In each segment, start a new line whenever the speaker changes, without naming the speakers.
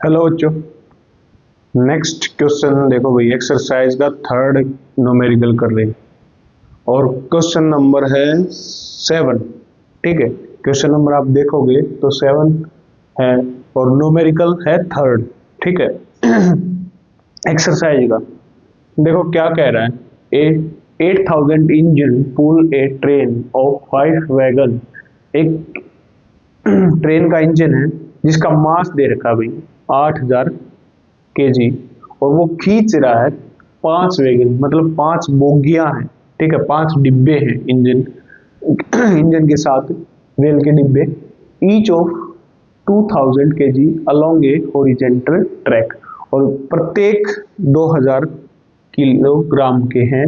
Hello बच्चों, next question देखो भाई। एक्सरसाइज का थर्ड न्यूमेरिकल कर रहे हैं और क्वेश्चन नंबर है 7। ठीक है, क्वेश्चन नंबर आप देखोगे तो 7 है और न्यूमेरिकल है थर्ड। ठीक है, एक्सरसाइज का देखो क्या कह रहा है। A 8000 engine pull a train of 5 wagon. एक ट्रेन का इंजन है जिसका मास दे रखा भाई 8000 केजी और वो खींच रहा है 5 वैगन, मतलब 5 बोगियां हैं। ठीक है, 5 डिब्बे हैं इंजन इंजन के साथ रेल के डिब्बे। Each of 2000 KG along A horizontal track, और प्रत्येक 2000 किलोग्राम के हैं।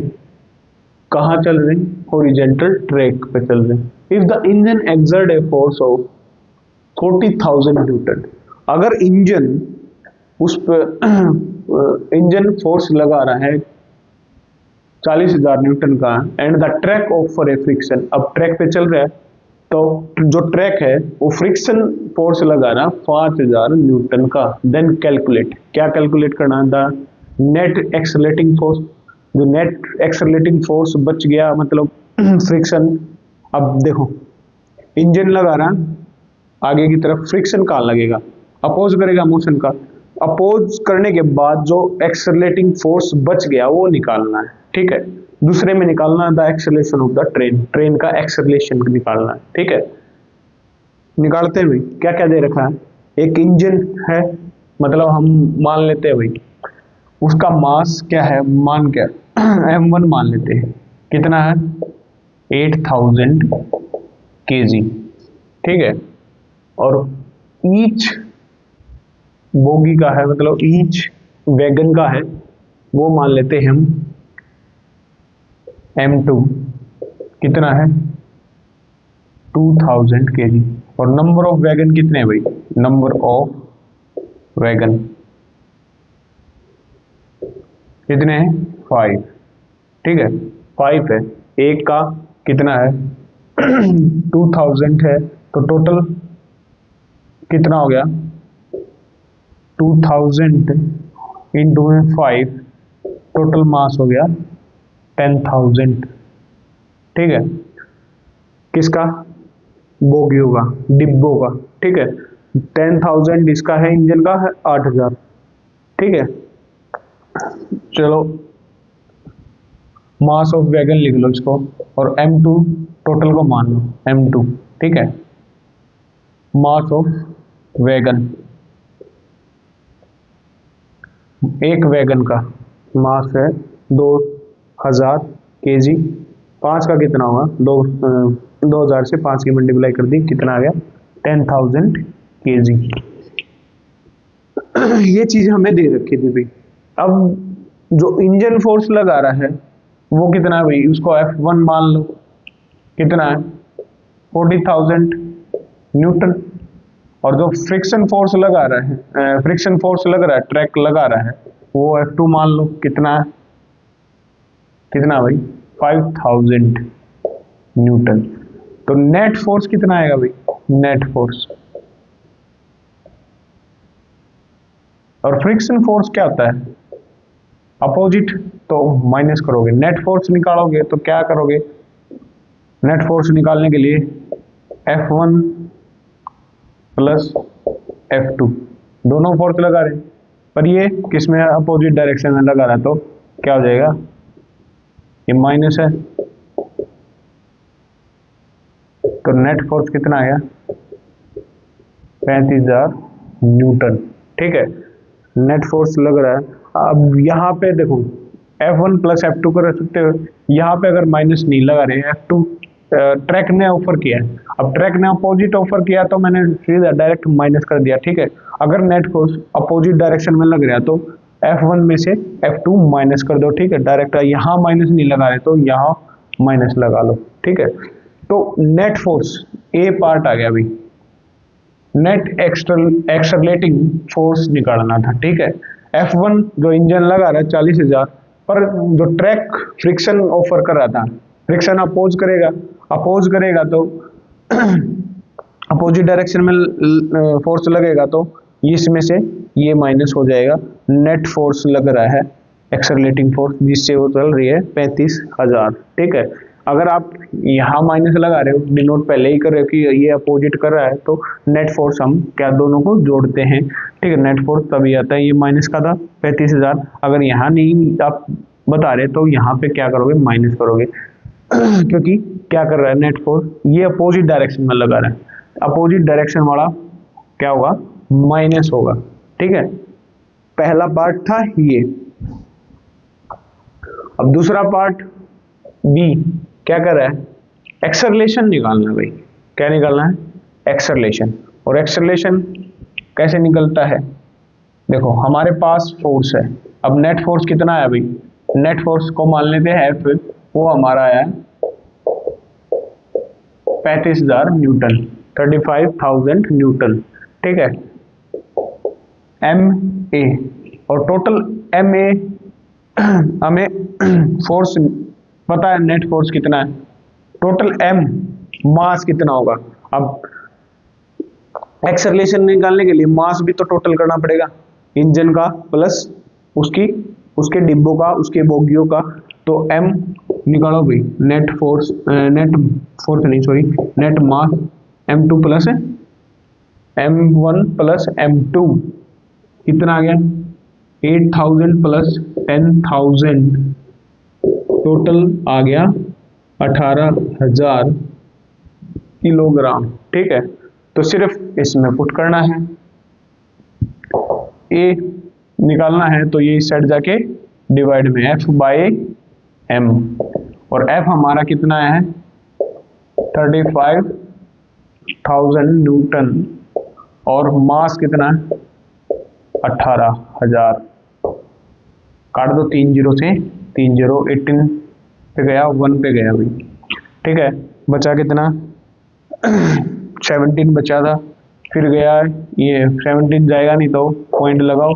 कहाँ चल रहे हैं? हॉरिजेंटल ट्रैक पे चल रहे हैं। If the engine exert a force of 40,000 Newton, अगर इंजन उस पर इंजन फोर्स लगा रहा है 40,000 न्यूटन का, and the track offer A friction, अब ट्रैक पे चल रहा है तो जो ट्रैक है वो फ्रिक्शन फोर्स लगा रहा 5,000 न्यूटन का। देन कैलकुलेट, क्या कैलकुलेट करना? द नेट एक्सेलरेटिंग फोर्स, जो नेट एक्सेलरेटिंग फोर्स बच गया मतलब फ्रिक्शन। अब देखो इंजन लगा रहा आगे की तरफ, फ्रिक्शन कहाँ लगेगा? अपोज करेगा मोशन का। अपोज करने के बाद जो एक्सेलरेटिंग फोर्स बच गया वो निकालना है। ठीक है, दूसरे में निकालना है the acceleration of the train, train का एक्सेलरेशन निकालना है। ठीक है, निकालते हैं भाई। क्या क्या दे रखा है? एक इंजन है, मतलब हम मान लेते हैं भाई उसका मास क्या है, मान क्या m1 मान लेते हैं। कितना है? 8000 केजी। ठीक है, और ईच बोगी का है, मतलब ईच वैगन का है, वो मान लेते हैं हम m2। कितना है? 2000 केजी। और नंबर ऑफ वैगन कितने हैं भाई? नंबर ऑफ वैगन कितने हैं? 5। ठीक है, 5 है। एक का कितना है? 2000 है, तो टोटल कितना हो गया? 2000 इंटू 5, टोटल मास हो गया 10,000। ठीक है, किसका? बोगियों का, डिब्बों का। ठीक है, 10,000 इसका है, इंजन का है 8,000। ठीक है, चलो मास ऑफ वैगन लिख लो इसको, और m2 टोटल को मान लो m2। ठीक है, मास ऑफ वैगन, एक वैगन का मास है 2000 केजी। 5 का कितना होगा? 2000 से 5 की मल्टीप्लाई कर दी, कितना आ गया? 10,000 केजी। ये चीज हमें दे रखी थी भाई। अब जो इंजन फोर्स लगा रहा है वो कितना है भाई? उसको F1 मान लो। कितना है? 40,000 न्यूटन। और जो फ्रिक्शन फोर्स लगा रहा है, फ्रिक्शन फोर्स लग रहा है, ट्रैक लगा रहा है, वो F2 मान लो। कितना है? कितना भाई? 5,000 न्यूटन। तो नेट फोर्स कितना आएगा भाई? नेट फोर्स, और फ्रिक्शन फोर्स क्या होता है? अपोजिट, तो माइनस करोगे। नेट फोर्स निकालोगे तो क्या करोगे? नेट फोर्स निकालने के लिए F1 प्लस F2, दोनों फोर्स लगा रहे हैं, पर ये किसमें? अपोजिट डायरेक्शन में लगा रहा है, तो क्या हो जाएगा? ये माइनस है, तो नेट फोर्स कितना आया? 35,000 न्यूटन। ठीक है, नेट फोर्स लग रहा है। अब यहाँ पे देखो F1 प्लस F2 कर सकते हो। यहाँ पे अगर माइनस नहीं लगा रहे, F2 ट्रैक ने ऑफर किया है। अब ट्रैक ने अपोजिट ऑफर किया तो मैंने सीधा डायरेक्ट माइनस कर दिया। ठीक है, अगर नेट फोर्स अपोजिट डायरेक्शन में लग रहा है तो F1 में से F2 माइनस कर दो। ठीक है, डायरेक्ट यहाँ माइनस नहीं लगा रहे तो यहाँ माइनस लगा लो। ठीक है, तो नेट फोर्स ए पार्ट आ गया अभी। नेट एक्सलरेटिंग फोर्स निकालना था। ठीक है, F1 जो इंजन लगा रहा है 40,000, पर जो ट्रैक फ्रिक्शन ऑफर कर रहा था, फ्रिक्शन अपोज करेगा तो अपोजिट डायरेक्शन में फोर्स लगेगा तो इसमें से ये माइनस हो जाएगा, नेट फोर्स लग रहा है एक्सेलरेटिंग फोर्स जिससे वो चल रही है 35,000। ठीक है, अगर आप यहाँ माइनस लगा रहे हो, डिनोट पहले ही कर रहे हो कि ये अपोजिट कर रहा है, तो नेट फोर्स हम क्या दोनों को जोड़ते हैं। ठीक है, नेट फोर्स तभी आता है, ये माइनस का था 35,000। अगर यहाँ नहीं आप बता रहे तो यहाँ पे क्या करोगे, माइनस करोगे क्योंकि क्या कर रहा है नेट फोर्स, ये अपोजिट डायरेक्शन में लगा रहा है, अपोजिट डायरेक्शन वाला क्या होगा, माइनस होगा। ठीक है, पहला पार्ट था ये। अब दूसरा पार्ट बी क्या कर रहा है, एक्सेलरेशन निकालना है भाई। क्या निकालना है, एक्सेलरेशन। और एक्सेलरेशन कैसे निकलता है, देखो हमारे पास फोर्स है, अब नेट फोर्स कितना है भाई, नेट फोर्स को मान लेते हैं एफ, वो हमारा है 35,000 न्यूटन, 35,000 न्यूटन। ठीक है, एम ए, और टोटल एम ए हमें फोर्स पता है, नेट फोर्स कितना है, टोटल एम मास कितना होगा। अब एक्सेलरेशन निकालने के लिए मास भी तो टोटल करना पड़ेगा, इंजन का प्लस उसके डिब्बों का, उसके बोगियों का। तो एम निकालो भाई, नेट फोर्स नेट मास m2 plus m1 plus m2 कितना आ गया, 8,000 प्लस 10,000, टोटल आ गया 18,000 किलोग्राम। ठीक है, तो सिर्फ इसमें पुट करना है, ए निकालना है तो ये इस साइड जाके डिवाइड में F बाय M, और F हमारा कितना है 35,000 न्यूटन, और मास कितना है 18,000। काट दो 3 जीरो से, 3 जीरो 18 पे गया, 1 पे गया भाई। ठीक है, बचा कितना 17 बचा था, फिर गया ये 17 जाएगा नहीं तो पॉइंट लगाओ,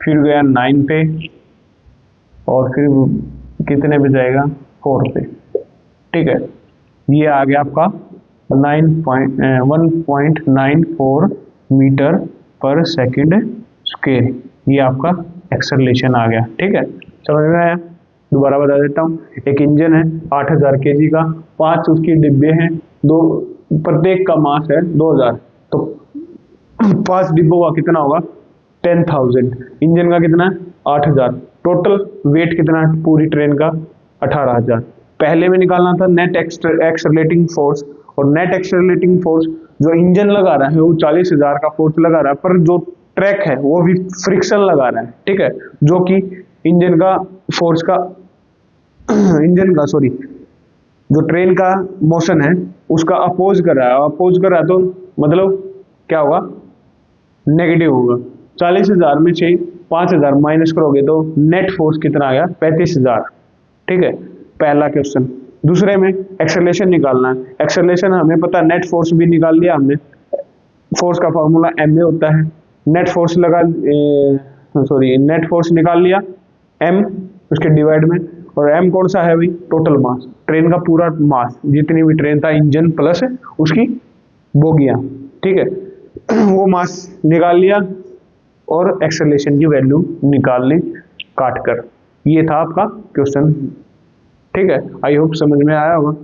फिर गया 9 पे, और फिर कितने पे जाएगा 4 पे। ठीक है, ये आ गया आपका 1.94 मीटर पर सेकंड स्क्वायर, ये आपका एक्सेलरेशन आ गया। ठीक है, समझ में आया, दोबारा बता देता हूँ। एक इंजन है 8,000 kg का, 5 उसकी डिब्बे हैं, दो प्रत्येक का मास है 2,000, तो 5 डिब्बों का कितना होगा 10,000, इंजन का कितना 8,000, टोटल वेट कितना पूरी ट्रेन का 18,000। पहले में निकालना था नेट एक्सेलरेटिंग फोर्स, और नेट एक्सेलरेटिंग फोर्स जो इंजन लगा रहा है वो 40,000 का फोर्स लगा रहा है, पर जो ट्रैक है वो भी फ्रिक्शन लगा रहा है। ठीक है, जो कि इंजन का फोर्स का जो ट्रेन का मोशन है उसका अपोज कर रहा है, अपोज कर रहा है तो मतलब क्या होगा, नेगेटिव होगा। 40,000 में से 5,000 माइनस करोगे तो नेट फोर्स कितना आ गया 35,000। ठीक है, पहला क्वेश्चन। दूसरे में एक्सेलरेशन निकालना है, एक्सेलरेशन हमें पता है, नेट फोर्स भी निकाल लिया हमने, फोर्स का फॉर्मूला ma होता है, नेट फोर्स नेट फोर्स निकाल लिया m उसके डिवाइड में, और m कौन सा है भाई, टोटल मास, ट्रेन का पूरा मास, जितनी भी ट्रेन था इंजन प्लस उसकी बोगियां। ठीक है, वो मास निकाल लिया और एक्सेलरेशन की वैल्यू निकाल ली काट कर। ये था आपका क्वेश्चन। ठीक है, आई होप समझ में आया होगा।